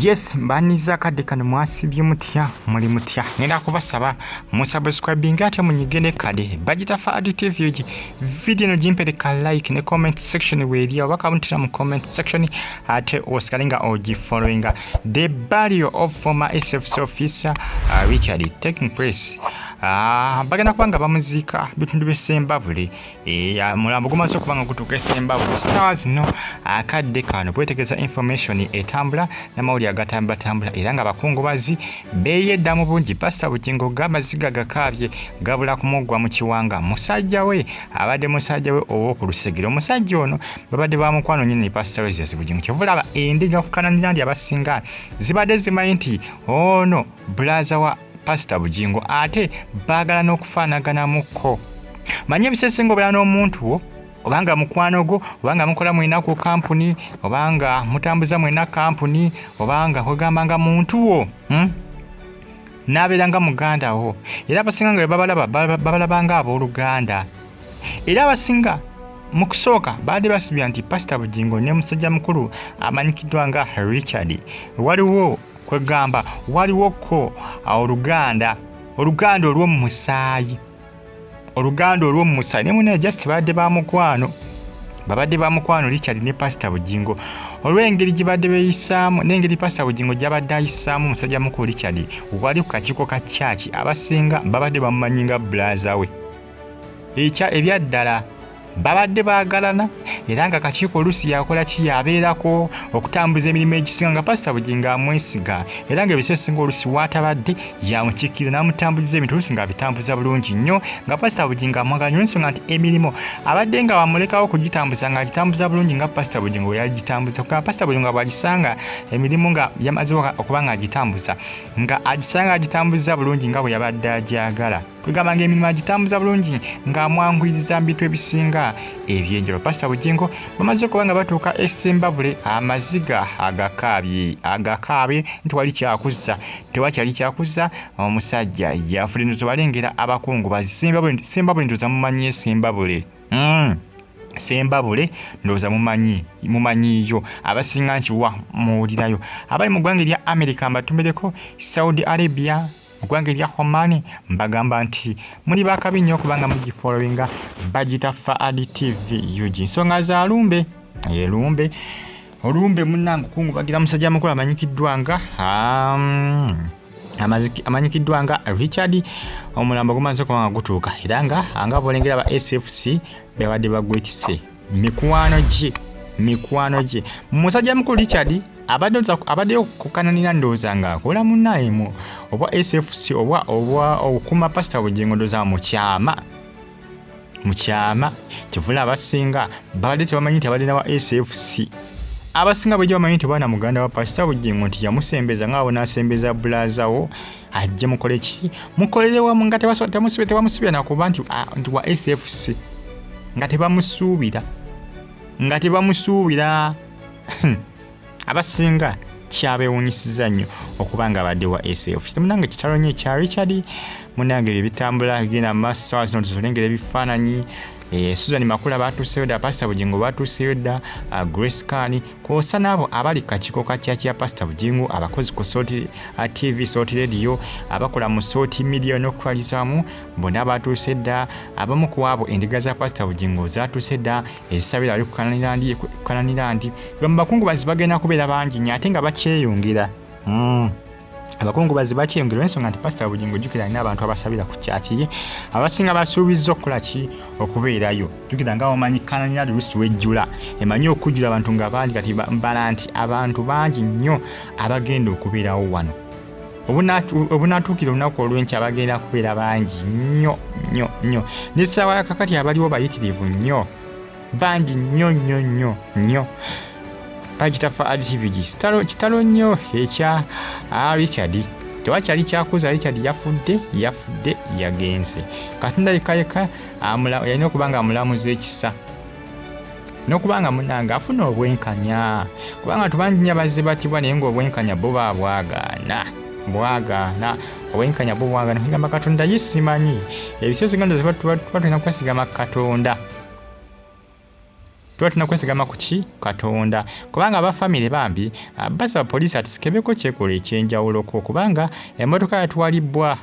Yes, mbaniza kadde kano mwasibye mutya muli mutya nenda kubasaba musubscribing ate munyigene kade bagita fa TV video no jimpeleka like ne comment section weeri obaka muntira mu comment section ate osikalinga ogi following the burial of former SFC officer Richard taking place bagenda kubanga bamuziika bitundu by'Essembabule mulambo gumaze okubanga gutuuka Essembabule stars no akadde kano bwetegereza information etambula n'amawulire agatambula era nga abakungubazi beeyedda mu bungi Pastor Bugingo Amaziiga gakabye gabula kumugwa mu kiwanga musajja we abadde musajja we ow'oku Lusegere omusajja ono babadde bamukwano nyine Pastor Bugingo kyovulaba endiga kukananira ndi abasinga zibadde zimanyi nti ono brother wa Pastor Bugingo ate bagala n'okufaanaganamuko manye bisesengo bya n'omuntu obanga mukwano go obanga mukola mwena ku kampuni obanga mutambuza mwena kampuni obanga kugambanga muntu wo nabeeranga muganda wo era abasinga nga babalabanga abooluganda era abasinga mu kusooka baadde basubira nti Pastor Bugingo ne musajja mukulu amanyikiddwa nga Richard waliwo kwegamba waliwo ko oluganda olw'omusaayi ne mune just babadde bamukwano Richard ne Pastor Bugingo olw'engeri gibadde beeyisaamu n'engeri Pastor Bugingo gyabadde ayisaamu omusajja mukulu Richard wali ku kakiiko ka church abasinga babadde bamumanyi nga brother we ebyaddala babadde baagalana era nga kakiiko oluusi yakola ki yabeerako okutambuza emirimu egisinga nga Pastor Bugingo amwesiga era nga ebiseesinga oluusi waatabadde yamukiikirira n'amutambuliza ebintu oluusi ng'abitambuza bulungi nnyo nga Pastor Bugingo amwagala nnyo ensonga nti emirimu abadde nga bamulekawo kugitambuza ng'agitambuza bulungi nga Pastor Bugingo bwe yagitambuza kuba Pastor Bugingo bw'agisanga emirimu nga yamaze okuba ng'agitambuza nga agisanga agitambuza bulungi nga bwe yabadde agyagala kwegamba ng'emirimu agitambuza bulungi ng'amwanguyiriza mu bintu ebisinga ebyenjolo Pastor Bugingo bamaze okuba nga batuuka Essembabule Amaziiga agakabye nti tewakyali kyakuza omusajja yafudde ndoza balengera abakungubazi Essembabule ndoza mumanyi Essembabule ndoza mumanyiyo abasinga nti wa muwulirayo abali mu ggwanga erya America mbatumbireko Saudi Arabia Gwanga lya Omani mbagamba nti muli bakabi nnyo kubanga mugifollowinga bagita fa TV UG nsonga za Lumbe Lumbe munnange kungubagira musajja mukulu amanyikiddwa nga Richard omulambo gumaze okuba gutuuka era nga bolengera ba SFC bebadde bagwetise mikwano gye musajja mukulu Richard abadde okukananira ndowooza nga akola munnaye oba SFC oba okuma Pastor Bugingo ndowooza mukyama kivula abasinga babadde tebamanyi nti abadde nawa SFC abasinga bwe bamanyi nti bwana muganda wa Pastor Bugingo nti yamusembeza ng'abo n'asembeza brother wo ajje mukole ki mukolere wamu nga tebamusuubira nakuba nti wa SFC nga tebamusuubira abasinga kyabeewunyisiza nnyo okubanga abadde wa SFC munange kitalo nnyo ekya Richard munange ebitambula bigenda mu maaso zino tuzolengera ebifaananyi Susan Makula batuuseyo dda Pastor Bugingo batuuseyo dda Grace Kani kwosa n'abo abali kakiiko ka kyaki ya Pastor Bugingo abakozi ku TV Salt Radio abakola mu Salt Media n'okutwalizamu bonna batuuse dda abamu ku abo endiga za Pastor Bugingo zatuuse dda ezisabira ali kukananira ndi bakungubazi bagenda kubeera bangi nnyo ate nga bakyeyongera abakungubazi bakyeyongera ensonga nti Pastor Bugingo jjukira n'abantu abasabira ku kyaki ye abasinga basuubizza okukola ki okubeerayo jjukira nga omanyi kananira luusi wejjula emanyi okujjula abantu nga bangi kati mbala nti abantu bangi nnyo abagenda okubeerawo wano obunaatuukira olunaku olw'enkya abagenda kubeera bangi nnyo n'essaawa yakakati abaliwo bayitirivu nnyo bangi nnyo bagita fa TV kitalo nnyo ekya Richard tewakyali kyakuza Richard yafudde yagenze katonda yekayeka yalina okuba nga amulamuza ekisa n'okubanga munange afuna obwenkanya kubanga tubangi nnyo abazze batibwa naye ng'obwenkanya bo bwagaana obwenkanya bo bwagaana kugamba katonda ye simanyi ebiseera ziganda tulina kukasigama katonda tuba tunakwesagama kuki Katonda kubanga aba family bambi basaba police atisikebeko kyekolo ekyenjawuloko kubanga emmotoka yatwalibwa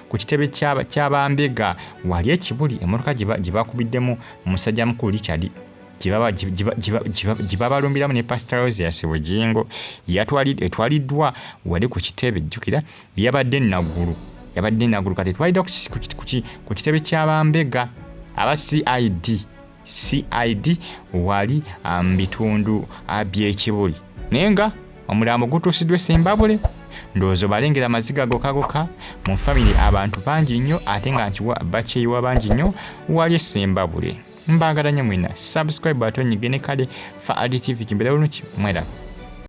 ku kitebe ky'abambega wali ekibuli emmotoka gye bakubiddemu omusajja mukulu Richard gibabalumbiramu ne Pastor Rosias Bugingo etwaliddwa wali ku kitebe jjukira yabadde nagulu kati twalidde ku kitebe ky'abambega aba CID wali bitundu by'ekibuli nenga omulambo gutuusiddwe Sembabule ndowooza balengera Amaziiga gokagoka mu family abantu bangi nnyo ate nga bakyeyiwa bangi nnyo wali Sembabule. Mbagala nnyo mwina subscribe button nyigene kale fa ADTV kimbera bulungi mwera